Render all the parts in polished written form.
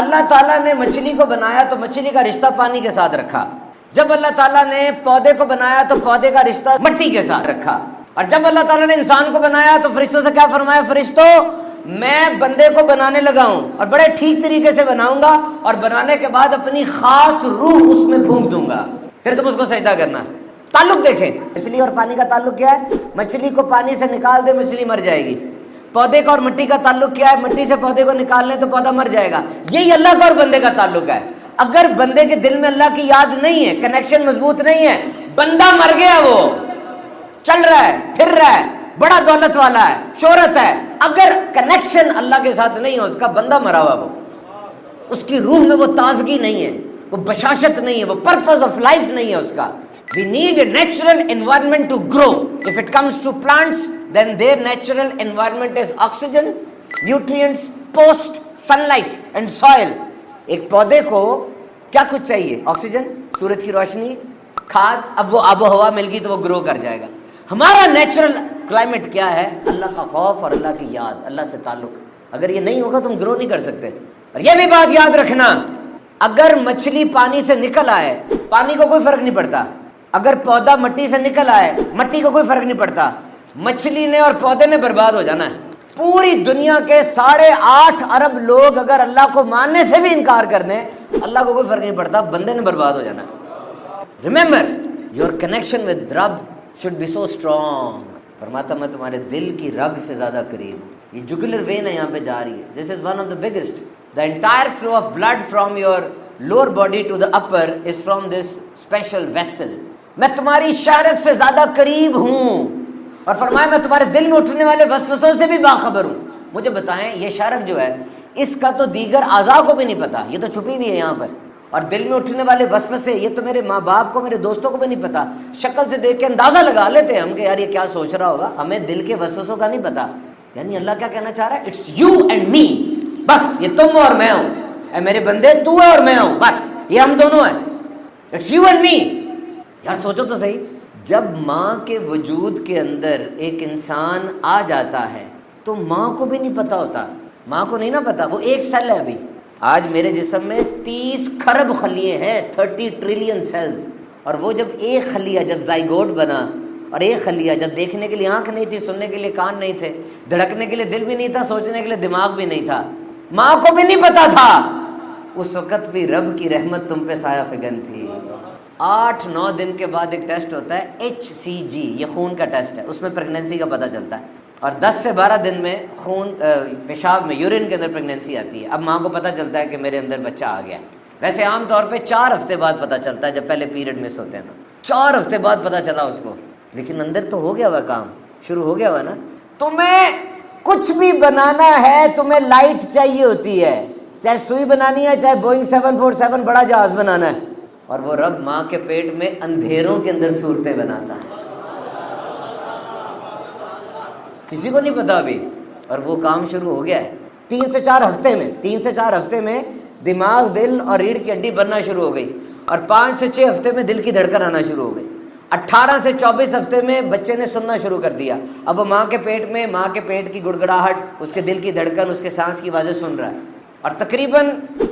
اللہ تعالیٰ نے مچھلی کو بنایا تو مچھلی کا رشتہ پانی کے ساتھ رکھا، جب اللہ تعالیٰ نے پودے کو بنایا تو پودے کا رشتہ مٹی کے ساتھ رکھا، اور جب اللہ تعالیٰ نے انسان کو بنایا تو فرشتوں سے کیا فرمایا؟ فرشتوں میں بندے کو بنانے لگا ہوں اور بڑے ٹھیک طریقے سے بناؤں گا، اور بنانے کے بعد اپنی خاص روح اس میں پھونک دوں گا، پھر تم اس کو سجدہ کرنا۔ تعلق دیکھیں، مچھلی اور پانی کا تعلق کیا ہے؟ مچھلی کو پانی سے نکال دے مچھلی مر جائے گی۔ پودے کا اور مٹی کا تعلق کیا ہے؟ مٹی سے پودے کو نکال لیں تو پودا مر جائے گا۔ یہی اللہ کا اور بندے کا تعلق ہے۔ اگر بندے کے دل میں اللہ کی یاد نہیں ہے، کنیکشن مضبوط نہیں ہے، بندہ مر گیا، وہ چل رہا ہے، پھر رہا ہے، بڑا دولت والا ہے، شہرت ہے، اگر کنیکشن اللہ کے ساتھ نہیں ہے اس کا، بندہ مرا ہوا، وہ اس کی روح میں وہ تازگی نہیں ہے، وہ بشاشت نہیں ہے، وہ پرپز آف لائف نہیں ہے اس کا۔ We need a natural environment to grow. If it comes to plants, then their natural environment is oxygen, nutrients, post, sunlight and soil. ایک پودے کو کیا کچھ چاہیے؟ آکسیجن، سورج کی روشنی، کھاد، اب وہ آب و ہوا مل گئی تو وہ گرو کر جائے گا۔ ہمارا نیچرل کلائمیٹ کیا ہے؟ اللہ کا خوف اور اللہ کی یاد، اللہ سے تعلق۔ اگر یہ نہیں ہوگا تم گرو نہیں کر سکتے۔ اور یہ بھی بات یاد رکھنا، اگر مچھلی پانی سے نکل آئے، پانی کو کوئی فرق نہیں پڑتا، اگر پودا مٹی سے نکل آئے، مٹی کو کوئی فرق نہیں پڑتا، مچھلی نے اور پودے نے برباد ہو جانا ہے۔ پوری دنیا کے 8.5 ارب لوگ اگر اللہ کو ماننے سے بھی انکار کر دیں، اللہ کو کوئی فرق نہیں پڑتا، بندے نے برباد ہو جانا ہے۔ ریممبر یور کنیکشن ود رب شوڈ بی سو اسٹرانگ۔ فرماتا میں تمہارے دل کی رگ سے زیادہ قریب۔ یہ جگولر وین ہے، یہاں پہ جا رہی ہے۔ This is one of the biggest. The entire flow of blood from your lower body to the upper is from this special vessel. میں تمہاری شہرت سے زیادہ قریب ہوں، اور فرمایا میں تمہارے دل میں اٹھنے والے وسوسوں سے بھی باخبر ہوں۔ مجھے بتائیں، یہ شرک جو ہے اس کا تو دیگر اعضاء کو بھی نہیں پتا، یہ تو چھپی ہوئی ہے یہاں پر۔ اور دل میں اٹھنے والے وسوسے، یہ تو میرے ماں باپ کو، میرے دوستوں کو بھی نہیں پتا۔ شکل سے دیکھ کے اندازہ لگا لیتے ہیں ہم کہ یار یہ کیا سوچ رہا ہوگا، ہمیں دل کے وسوسوں کا نہیں پتا۔ یعنی اللہ کیا کہنا چاہ رہا ہے؟ اٹس یو اینڈ می، بس یہ تم اور میں ہوں، اے میرے بندے تو ہے اور میں ہوں، بس یہ ہم دونوں ہیں، اٹس یو اینڈ می۔ یار سوچو تو صحیح، جب ماں کے وجود کے اندر ایک انسان آ جاتا ہے تو ماں کو بھی نہیں پتا ہوتا، ماں کو نہیں نا پتا، وہ ایک سیل ہے۔ ابھی آج میرے جسم میں 30 کھرب خلیے ہیں، 30 ٹریلین سیلز، اور وہ جب ایک خلیہ جب زائگوٹ بنا، اور ایک خلیہ جب دیکھنے کے لیے آنکھ نہیں تھی، سننے کے لیے کان نہیں تھے، دھڑکنے کے لیے دل بھی نہیں تھا، سوچنے کے لیے دماغ بھی نہیں تھا، ماں کو بھی نہیں پتا تھا، اس وقت بھی رب کی رحمت تم پہ سایہ فگن تھی۔ 8-9 دن کے بعد ایک ٹیسٹ ہوتا ہے HCG، یہ خون کا ٹیسٹ ہے، اس میں پریگنینسی کا پتہ چلتا ہے، اور 10 سے 12 دن میں خون پیشاب میں، یورین کے اندر پریگنینسی آتی ہے۔ اب ماں کو پتہ چلتا ہے کہ میرے اندر بچہ آ گیا ہے۔ ویسے عام طور پہ 4 ہفتے بعد پتہ چلتا ہے، جب پہلے پیریڈ مس ہوتے ہیں تو 4 ہفتے بعد پتہ چلا اس کو، لیکن اندر تو ہو گیا ہوا کام، شروع ہو گیا ہوا نا۔ تمہیں کچھ بھی بنانا ہے، تمہیں لائٹ چاہیے ہوتی ہے، چاہے سوئی بنانی ہے، چاہے بوئنگ 747 بڑا جہاز بنانا ہے، اور وہ رب ماں کے پیٹ میں اندھیروں کے اندر صورتیں بناتا ہے، کسی کو نہیں پتا ابھی، اور وہ کام شروع ہو گیا ہے۔ 3 سے 4 ہفتے میں دماغ، دل اور ریڑھ کی ہڈی بننا شروع ہو گئی، اور 5 سے 6 ہفتے میں دل کی دھڑکن آنا شروع ہو گئی۔ 18 سے 24 ہفتے میں بچے نے سننا شروع کر دیا، اب وہ ماں کے پیٹ کی گڑگڑاہٹ، اس کے دل کی دھڑکن، اس کے سانس کی آوازیں سن رہا ہے، اور تقریباً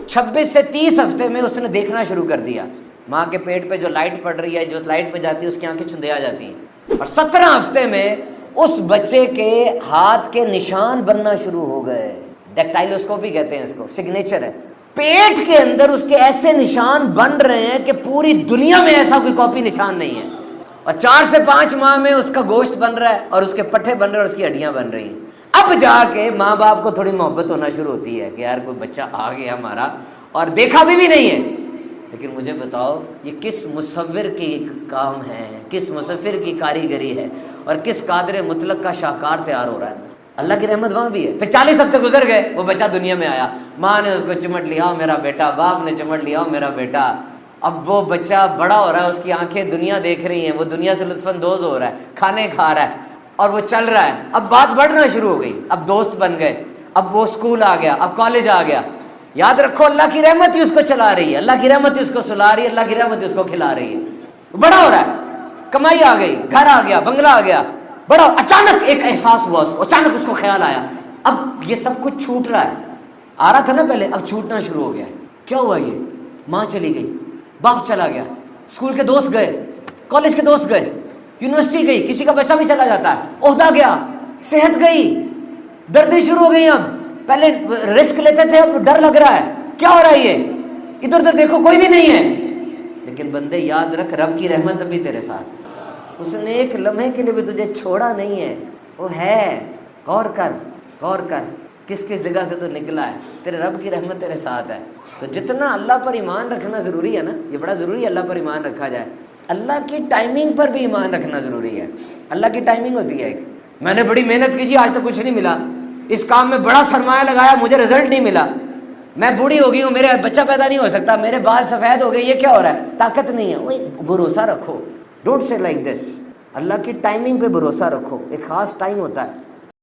26 سے 30 ہفتے میں اس نے دیکھنا شروع کر دیا۔ ماں کے پیٹ پہ جو لائٹ پڑ رہی ہے، جو لائٹ پہ جاتی ہے اس کی آنکھیں چندیا جاتی ہیں، اور 17 ہفتے میں اس بچے کے ہاتھ کے نشان بننا شروع ہو گئے، ڈیکٹائلوسکوپی کہتے ہیں اس کو، سگنیچر ہے، پیٹ کے اندر اس کے ایسے نشان بن رہے ہیں کہ پوری دنیا میں ایسا کوئی کاپی نشان نہیں ہے، اور 4 سے 5 ماہ میں اس کا گوشت بن رہا ہے، اور اس کے پٹھے بن رہے ہیں، اور اس کی ہڈیاں بن رہی ہیں۔ اب جا کے ماں باپ کو تھوڑی محبت ہونا شروع ہوتی ہے کہ یار کوئی بچہ آ گیا ہمارا، اور دیکھا بھی نہیں ہے، لیکن مجھے بتاؤ یہ کس مصور کی کام ہے، کس مصور کی کاریگری ہے، اور کس قادر مطلق کا شاہکار تیار ہو رہا ہے۔ اللہ کی رحمت وہاں بھی ہے۔ پھر 40 ہفتے گزر گئے، وہ بچہ دنیا میں آیا، ماں نے اس کو چمٹ لیا، میرا بیٹا، باپ نے چمٹ لیا، میرا بیٹا۔ اب وہ بچہ بڑا ہو رہا ہے، اس کی آنکھیں دنیا دیکھ رہی ہیں، وہ دنیا سے لطف اندوز ہو رہا ہے، کھانے کھا رہا ہے، اور وہ چل رہا ہے۔ اب بات بڑھنا شروع ہو گئی، اب دوست بن گئے، اب وہ اسکول آ گیا، اب کالج آ گیا۔ یاد رکھو اللہ کی رحمت ہی اس کو چلا رہی ہے، اللہ کی رحمت ہی اس کو سلا رہی ہے، اللہ کی رحمت ہی اس کو کھلا رہی ہے۔ بڑا ہو رہا ہے، کمائی آ گئی، گھر آ گیا، بنگلہ آ گیا، بڑا اچانک ایک احساس ہوا اس کو، اچانک اس کو خیال آیا اب یہ سب کچھ چھوٹ رہا ہے۔ آ رہا تھا نا پہلے، اب چھوٹنا شروع ہو گیا ہے. کیا ہوا؟ یہ ماں چلی گئی، باپ چلا گیا، اسکول کے دوست گئے، کالج کے دوست گئے، یونیورسٹی گئی، کسی کا بچہ بھی چلا جاتا ہے، عہدہ گیا، صحت گئی، دردیں شروع ہو گئی. اب پہلے رسک لیتے تھے، اب ڈر لگ رہا ہے. کیا ہو رہا ہے یہ؟ ادھر ادھر دیکھو کوئی بھی نہیں ہے. لیکن بندے یاد رکھ، رب کی رحمت ابھی تیرے ساتھ، اس نے ایک لمحے کے لیے بھی تجھے چھوڑا نہیں ہے، وہ ہے. غور کر، غور کر کس کس جگہ سے تو نکلا ہے. تیرے رب کی رحمت تیرے ساتھ ہے. تو جتنا اللہ پر ایمان رکھنا ضروری ہے نا، یہ بڑا ضروری ہے اللہ پر ایمان رکھا جائے. اللہ کی ٹائمنگ پر بھی ایمان رکھنا ضروری ہے. اللہ کی ٹائمنگ ہوتی ہے ایک. میں نے بڑی محنت کی جی، آج تک کچھ نہیں ملا. اس کام میں بڑا سرمایہ لگایا، مجھے رزلٹ نہیں ملا. میں بوڑھی ہو گئی ہوں، میرے بچہ پیدا نہیں ہو سکتا، میرے بال سفید ہو گئے، یہ کیا ہو رہا ہے؟ طاقت نہیں ہے. وہی بھروسہ رکھو. Don't say like this. اللہ کی ٹائمنگ پہ بھروسہ رکھو. ایک خاص ٹائم ہوتا ہے.